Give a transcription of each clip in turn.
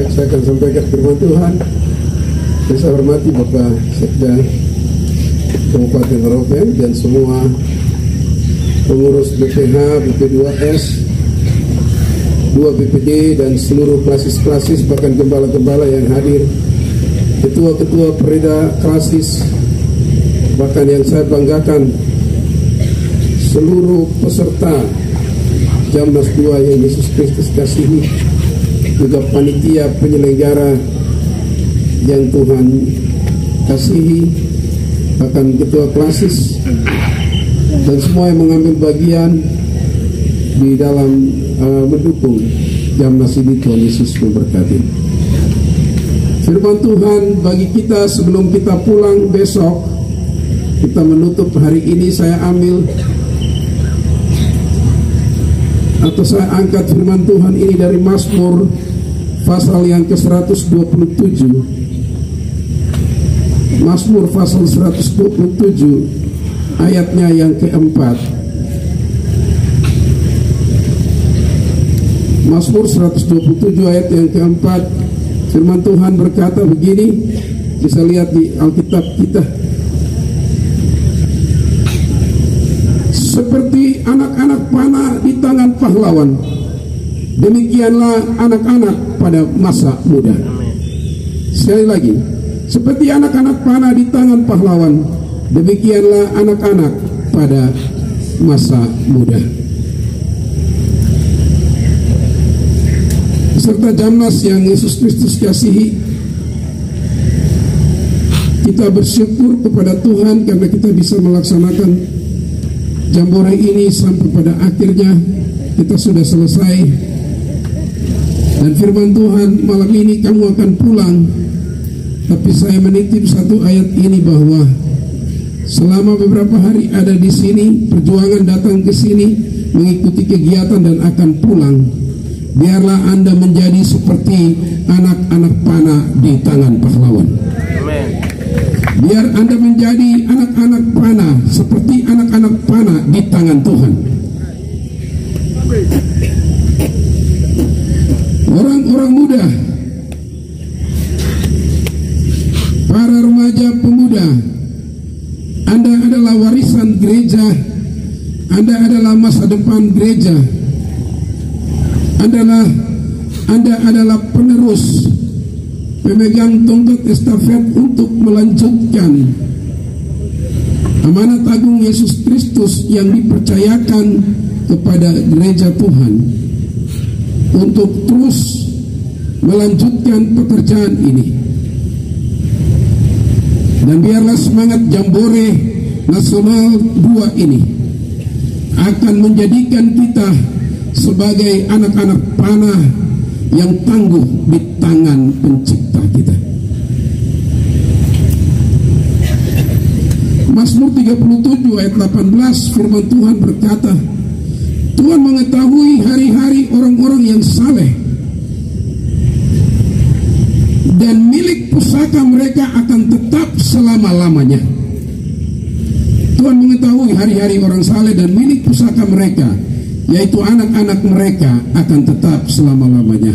baik, saya akan sampaikan firman Tuhan. Saya hormati Bapak Sekda Kabupaten Merauke dan semua pengurus BPH, BP2S, 2 BPD dan seluruh klasis-klasis, bahkan gembala-gembala yang hadir, ketua-ketua perida klasis, bahkan yang saya banggakan seluruh peserta Jamnas 2 yang Yesus Kristus kasihi, juga panitia penyelenggara yang Tuhan kasihi, bahkan ketua klasis dan semua yang mengambil bagian di dalam mendukung Jamnas ini. Tuhan Yesus memberkati. Firman Tuhan bagi kita sebelum kita pulang besok, kita menutup hari ini, saya ambil atau saya angkat firman Tuhan ini dari Mazmur pasal yang ke-127. Mazmur pasal 127 ayatnya yang keempat. Mazmur 127 ayat yang keempat, firman Tuhan berkata begini, bisa lihat di Alkitab kita. Seperti anak-anak panah di tangan pahlawan, demikianlah anak-anak pada masa muda. Sekali lagi, seperti anak-anak panah di tangan pahlawan, demikianlah anak-anak pada masa muda. Serta Jamnas yang Yesus Kristus kasihi, kita bersyukur kepada Tuhan karena kita bisa melaksanakan Jambore ini sampai pada akhirnya kita sudah selesai. Dan firman Tuhan malam ini kamu akan pulang, tapi saya menitip satu ayat ini bahwa selama beberapa hari ada di sini, perjuangan datang ke sini, mengikuti kegiatan dan akan pulang, biarlah Anda menjadi seperti anak-anak panah di tangan pahlawan. Amen. Biar Anda menjadi anak-anak panah, seperti anak-anak panah di tangan Tuhan. Orang-orang muda, para remaja pemuda, Anda adalah warisan gereja, Anda adalah masa depan gereja, Anda adalah penerus, pemegang tongkat estafet untuk melanjutkan amanat agung Yesus Kristus yang dipercayakan kepada gereja Tuhan untuk terus melanjutkan pekerjaan ini. Dan biarlah semangat Jambore Nasional 2 ini akan menjadikan kita sebagai anak-anak panah yang tangguh di tangan pencipta kita. Mazmur 37 ayat 18 firman Tuhan berkata, Tuhan mengetahui hari-hari orang-orang yang saleh, dan milik pusaka mereka akan tetap selama-lamanya. Tuhan mengetahui hari-hari orang saleh dan milik pusaka mereka, yaitu anak-anak mereka, akan tetap selama-lamanya.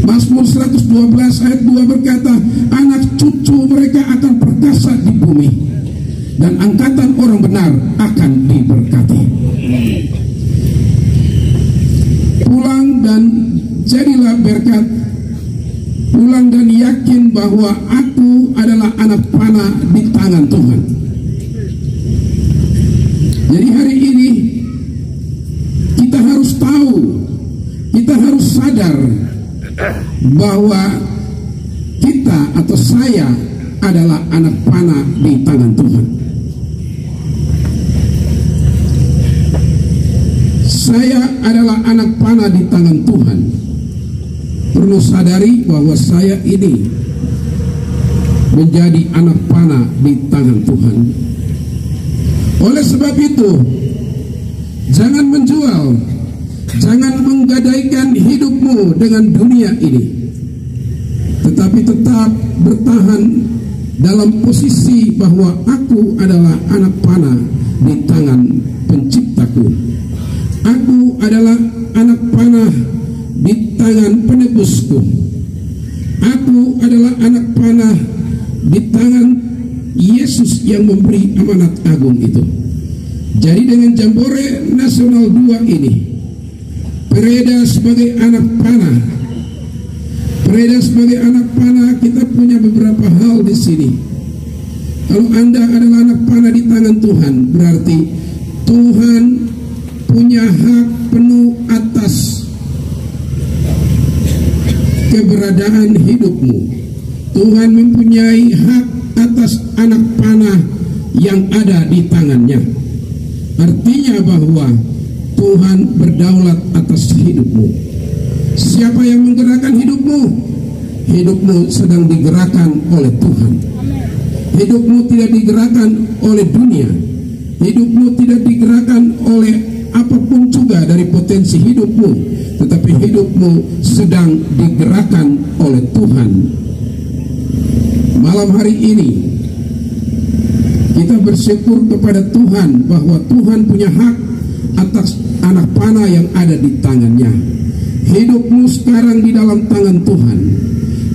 Mazmur 112 ayat 2 berkata, anak cucu mereka akan perkasa di bumi, dan angkatan orang benar akan diberkati. Pulang dan jadilah berkat, pulang dan yakin bahwa aku adalah anak panah di tangan Tuhan. Jadi hari ini kita harus tahu, kita harus sadar bahwa kita atau saya adalah anak panah di tangan Tuhan. Saya adalah anak panah di tangan Tuhan. Perlu sadari bahwa saya ini menjadi anak panah di tangan Tuhan. Oleh sebab itu, jangan menjual, jangan menggadaikan hidupmu dengan dunia ini, tetapi tetap bertahan dalam posisi bahwa aku adalah anak panah di tangan penciptaku. Aku adalah anak panah di tangan penebusku. Aku adalah anak panah di tangan Yesus yang memberi amanat agung itu. Jadi dengan Jambore Nasional 2 ini, Pereda sebagai anak panah, kita punya beberapa hal di sini. Kalau Anda adalah anak panah di tangan Tuhan, berarti Tuhan punya hak penuh atas keberadaan hidupmu. Tuhan mempunyai hak atas anak panah yang ada di tangannya. Artinya bahwa Tuhan berdaulat atas hidupmu. Siapa yang menggerakkan hidupmu? Hidupmu sedang digerakkan oleh Tuhan. Hidupmu tidak digerakkan oleh dunia. Hidupmu tidak digerakkan oleh apapun juga dari potensi hidupmu, tetapi hidupmu sedang digerakkan oleh Tuhan. Malam hari ini kita bersyukur kepada Tuhan bahwa Tuhan punya hak atas anak panah yang ada di tangannya. Hidupmu sekarang di dalam tangan Tuhan.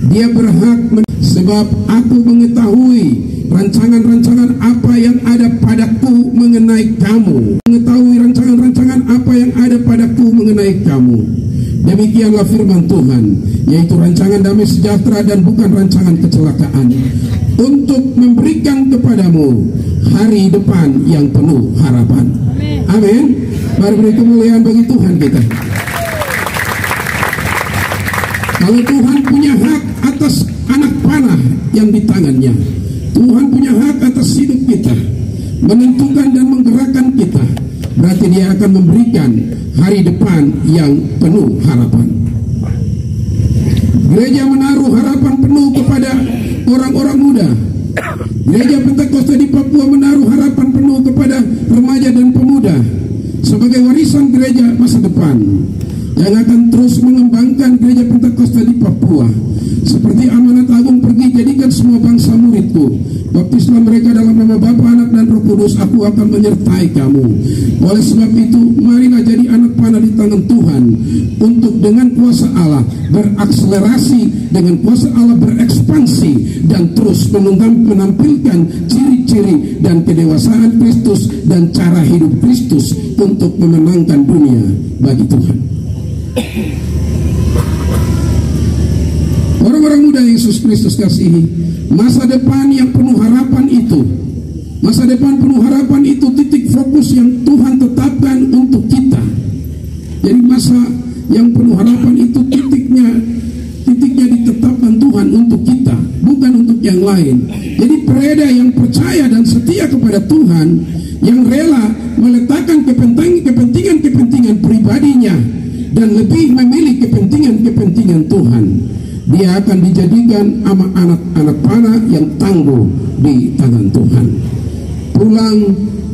Dia berhak, sebab aku mengetahui rancangan-rancangan apa yang ada padaku mengenai kamu. Mengetahui rancangan-rancangan apa yang ada padaku mengenai kamu. Demikianlah firman Tuhan, yaitu rancangan damai sejahtera dan bukan rancangan kecelakaan, untuk memberikan kepadamu hari depan yang penuh harapan. Amin. Mari beri kemuliaan bagi Tuhan kita. Kalau Tuhan punya hak atas anak panah yang di tangannya, Tuhan punya hak atas hidup kita, menentukan dan menggerakkan kita, berarti Dia akan memberikan hari depan yang penuh harapan. Gereja menaruh harapan penuh kepada orang-orang muda. Gereja Pentakosta di Papua menaruh harapan penuh kepada remaja dan pemuda sebagai warisan gereja masa depan yang akan terus mengembangkan gereja Pentakosta di Papua. Seperti amanat agung pergi, jadikan semua bangsa muridku, baptislah mereka dalam nama Bapa, Anak dan Roh Kudus, aku akan menyertai kamu. Oleh sebab itu, marilah jadi anak panah di tangan Tuhan, untuk dengan kuasa Allah berakselerasi, dengan kuasa Allah berekspansi, dan terus menampilkan ciri-ciri dan kedewasaan Kristus dan cara hidup Kristus untuk memenangkan dunia bagi Tuhan. Orang-orang muda Yesus Kristus kasihi, masa depan yang penuh harapan itu, masa depan penuh harapan itu titik fokus yang Tuhan tetapkan untuk kita. Jadi masa yang penuh harapan itu titiknya ditetapkan Tuhan untuk kita, bukan untuk yang lain. Jadi Pereda yang percaya dan setia kepada Tuhan, yang rela meletakkan kepentingan pribadinya dan lebih memilih kepentingan Tuhan, dia akan dijadikan anak panah yang tangguh di tangan Tuhan. Pulang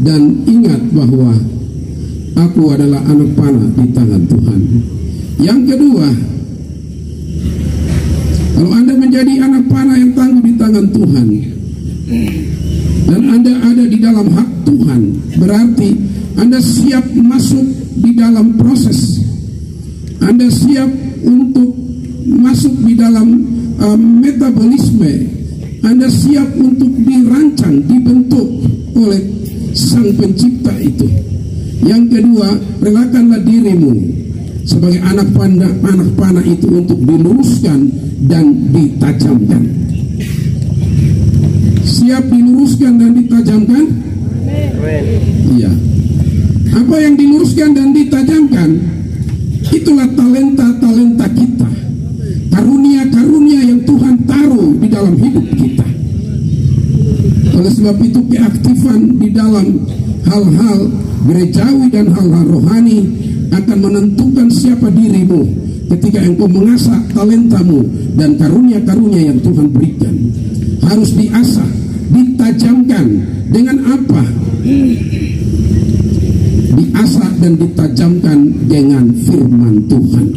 dan ingat bahwa aku adalah anak panah di tangan Tuhan. Yang kedua, kalau Anda menjadi anak panah yang tangguh di tangan Tuhan dan Anda ada di dalam hak Tuhan, berarti Anda siap masuk di dalam proses. Anda siap untuk masuk di dalam metabolisme. Anda siap untuk dirancang, dibentuk oleh Sang Pencipta itu. Yang kedua, relakanlah dirimu sebagai anak panah itu untuk diluruskan dan ditajamkan. Siap diluruskan dan ditajamkan? Iya. Apa yang diluruskan dan ditajamkan? Itulah talenta-talenta kita, karunia-karunia yang Tuhan taruh di dalam hidup kita. Oleh sebab itu, keaktifan di dalam hal-hal gerejawi dan hal-hal rohani akan menentukan siapa dirimu ketika engkau mengasah talentamu dan karunia-karunia yang Tuhan berikan. Harus diasah, ditajamkan. Dengan apa? Diasah dan ditajamkan dengan firman Tuhan.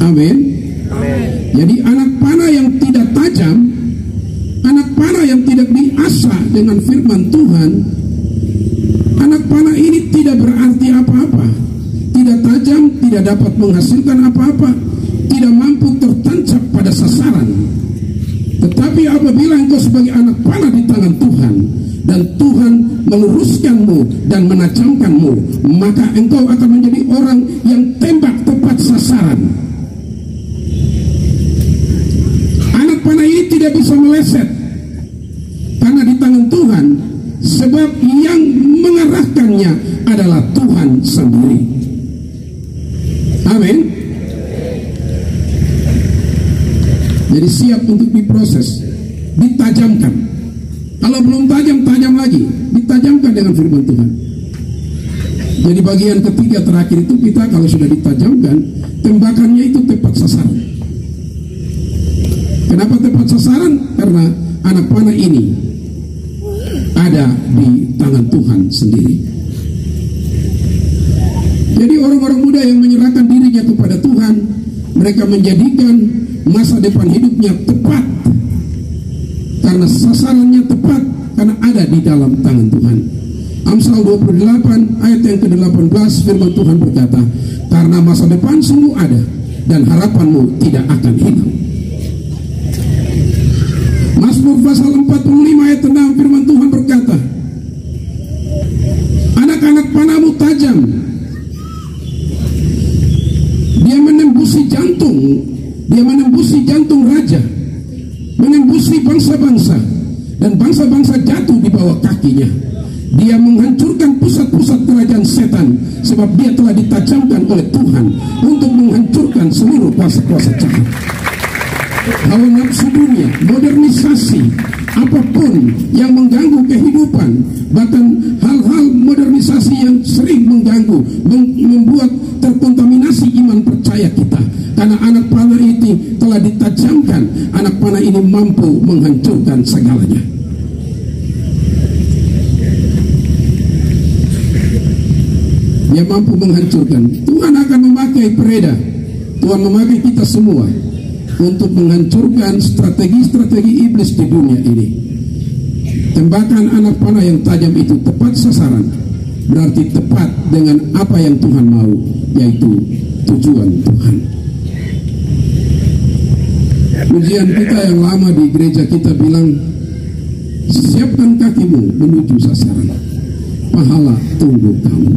Amin. Jadi anak panah yang tidak tajam, anak panah yang tidak diasah dengan firman Tuhan, anak panah ini tidak berarti apa-apa. Tidak tajam, tidak dapat menghasilkan apa-apa, tidak mampu tertancap pada sasaran. Tetapi apabila engkau sebagai anak panah di tangan Tuhan, dan Tuhan meluruskanmu dan menajamkanmu, maka engkau akan menjadi orang yang tembak tepat sasaran. Anak panah ini tidak bisa meleset karena di tangan Tuhan, sebab yang mengarahkannya adalah Tuhan sendiri. Amin. Jadi siap untuk diproses, ditajamkan. Kalau belum tajam, tajam lagi, ditajamkan dengan firman Tuhan. Jadi bagian ketiga terakhir itu kita kalau sudah ditajamkan, tembakannya itu tepat sasaran. Kenapa tepat sasaran? Karena anak panah ini ada di tangan Tuhan sendiri. Jadi orang-orang muda yang menyerahkan dirinya kepada Tuhan, mereka menjadikan masa depan hidupnya tepat karena sasarannya tepat, karena ada di dalam tangan Tuhan. Amsal 28 ayat yang ke-18 firman Tuhan berkata, karena masa depan sungguh ada dan harapanmu tidak akan hilang. Mazmur pasal 45 ayat 6 firman Tuhan berkata, anak-anak panahmu tajam, dia menembusi jantung, dia menembusi jantung raja, menembusi bangsa-bangsa, dan bangsa-bangsa jatuh di bawah kakinya. Dia menghancurkan pusat-pusat kerajaan setan, sebab dia telah ditajamkan oleh Tuhan untuk menghancurkan seluruh kuasa-kuasa jahat. Hawa nafsu dunia, modernisasi, apapun yang mengganggu kehidupan, bahkan hal-hal modernisasi yang sering mengganggu, membuat terkontaminasi iman percaya kita. Karena anak panah ini telah ditajamkan, anak panah ini mampu menghancurkan segalanya. Dia mampu menghancurkan. Tuhan akan memakai Pereda, Tuhan memakai kita semua untuk menghancurkan strategi-strategi iblis di dunia ini. Tembakan anak panah yang tajam itu tepat sasaran, berarti tepat dengan apa yang Tuhan mau, yaitu tujuan Tuhan. Pujian kita yang lama di gereja kita bilang, siapkan kakimu menuju sasaran, pahala tunggu kamu.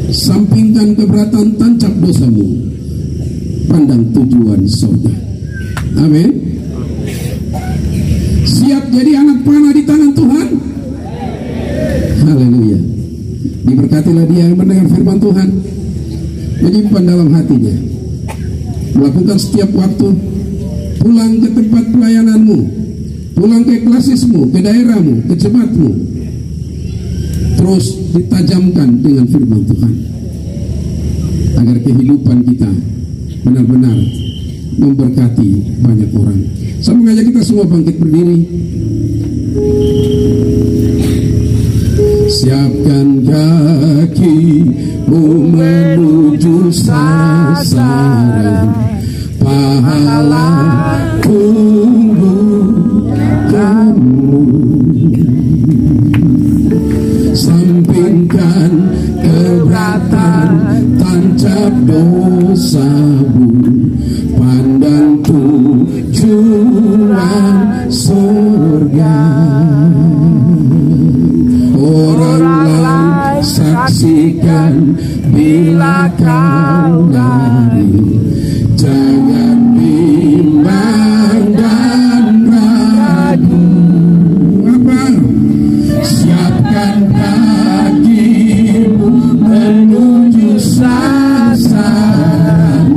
Sampingkan keberatan, tancap dosamu, pandang tujuan surga. Amin. Siap jadi anak panah di tangan Tuhan. Haleluya. Diberkatilah dia yang mendengar firman Tuhan, menyimpan dalam hatinya, melakukan setiap waktu, pulang ke tempat pelayananmu, pulang ke klasismu, ke daerahmu, ke jemaatmu, terus ditajamkan dengan firman Tuhan, agar kehidupan kita benar-benar memberkati banyak orang. Saya mengajak kita semua bangkit berdiri. Siapkan kakimu menuju sasaran, pahala tunggu kamu. Sampingkan keberatan, tancap dosamu, pandang tujuan surga. Orang lain saksikan bila kau lari, jangan bimbang dan ragu. Apa? Siapkan kakimu menuju sasaran,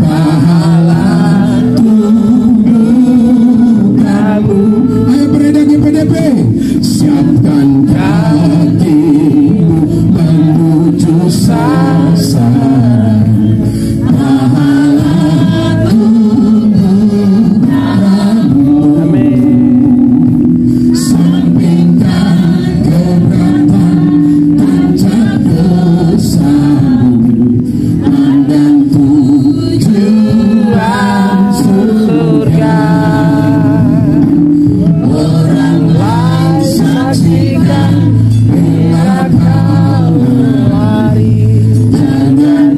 pahala tunggu kamu. Ayo Pereda GPDP, siapkan kakimu menuju sasaran, pahala tunggu kamu. Sampingkan keberatan, tancap dosamu, pandang tujuan surga. Orang lain saksikan bila kau lari, jangan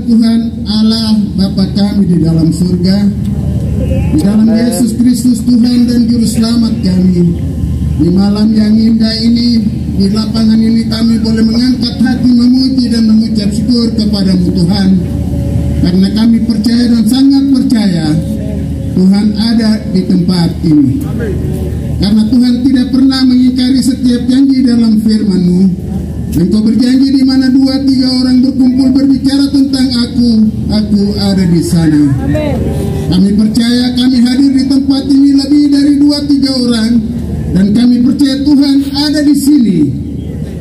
Tuhan Allah Bapa kami di dalam surga, di dalam Yesus Kristus Tuhan dan Juru Selamat kami. Di malam yang indah ini, di lapangan ini kami boleh mengangkat hati memuji dan mengucap syukur kepada-Mu Tuhan, karena kami percaya dan sangat percaya Tuhan ada di tempat ini. Karena Tuhan tidak pernah mengingkari setiap janji dalam firman-Mu. Engkau berjanji di mana 2-3 orang berkumpul berbicara tentang aku ada di sana. Kami percaya kami hadir di tempat ini lebih dari 2-3 orang, dan kami percaya Tuhan ada di sini.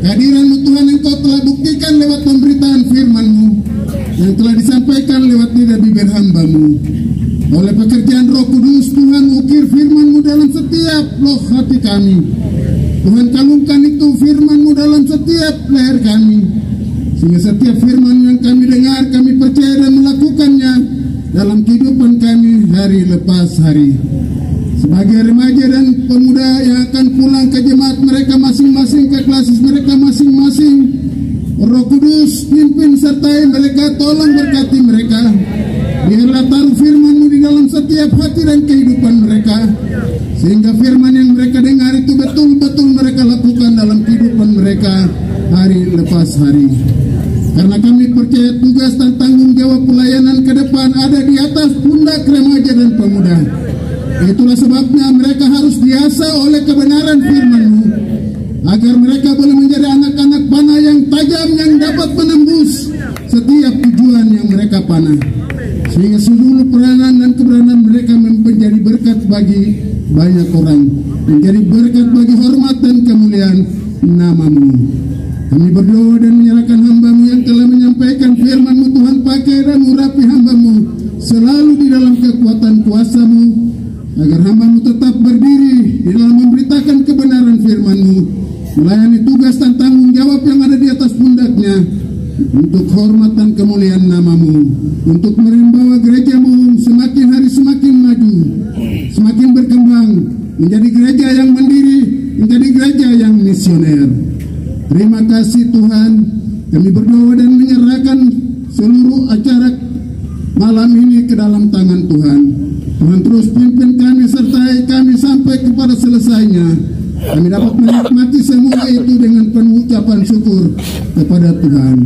Kehadiran-Mu Tuhan Engkau telah buktikan lewat pemberitaan firman-Mu yang telah disampaikan lewat lidah bibir hamba-Mu. Oleh pekerjaan Roh Kudus, Tuhan ukir firman-Mu dalam setiap loh hati kami. Tuhan kalungkan itu firman-Mu dalam setiap leher kami, sehingga setiap firman yang kami dengar, kami percaya dan melakukannya dalam kehidupan kami hari lepas hari. Sebagai remaja dan pemuda yang akan pulang ke jemaat mereka masing-masing, ke klasis mereka masing-masing, Roh Kudus pimpin sertai mereka, tolong berkati mereka. Biarlah taruh firman-Mu di dalam setiap hati dan kehidupan mereka, sehingga firman yang mereka dengar itu betul-betul mereka lakukan dalam kehidupan mereka hari lepas hari. Karena kami percaya tugas dan tanggung jawab pelayanan ke depan ada di atas pundak remaja dan pemuda. Itulah sebabnya mereka harus diasah oleh kebenaran firman-Mu, agar mereka boleh menjadi anak-anak panah yang tajam yang dapat menembus setiap tujuan yang mereka panah, sehingga seluruh peranan dan keberadaan mereka menjadi berkat bagi banyak orang, menjadi berkat bagi hormat dan kemuliaan nama-Mu. Kami berdoa dan menyerahkan hamba-Mu yang telah menyampaikan firman-Mu. Tuhan, pakai dan urapi hamba-Mu selalu di dalam kekuatan kuasa-Mu, agar hamba-Mu tetap berdiri di dalam memberitakan kebenaran firman-Mu, melayani tugas dan tanggung jawab yang ada di atas pundaknya, untuk hormat dan kemuliaan nama-Mu, untuk membawa gereja-Mu semakin hari semakin maju, semakin berkembang, menjadi gereja yang mandiri, menjadi gereja yang misioner. Terima kasih Tuhan, kami berdoa dan menyerahkan seluruh acara malam ini ke dalam tangan Tuhan. Tuhan terus pimpin kami, sertai kami sampai kepada selesainya. Kami dapat menikmati semua itu dengan penuh ucapan syukur kepada Tuhan.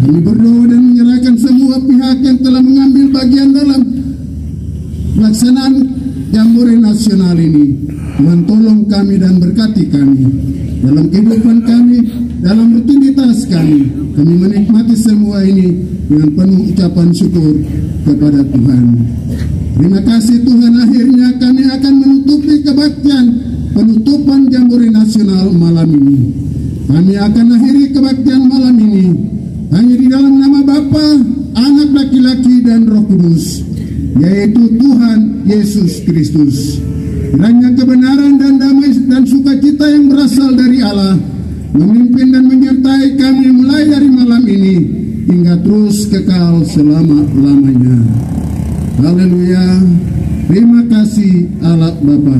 Kami berdoa dan menyerahkan semua pihak yang telah mengambil bagian dalam pelaksanaan Jambore Nasional ini. Tuhan tolong kami dan berkati kami dalam kehidupan kami, dalam rutinitas kami. Kami menikmati semua ini dengan penuh ucapan syukur kepada Tuhan. Terima kasih Tuhan, akhirnya kami akan menutupi kebaktian penutupan Jambore Nasional malam ini. Kami akan akhiri kebaktian malam ini hanya di dalam nama Bapa, Anak laki-laki dan Roh Kudus, yaitu Tuhan Yesus Kristus. Kiranya kebenaran dan damai dan sukacita yang berasal dari Allah memimpin dan menyertai kami mulai dari malam ini hingga terus kekal selama-lamanya. Haleluya. Terima kasih Allah Bapa.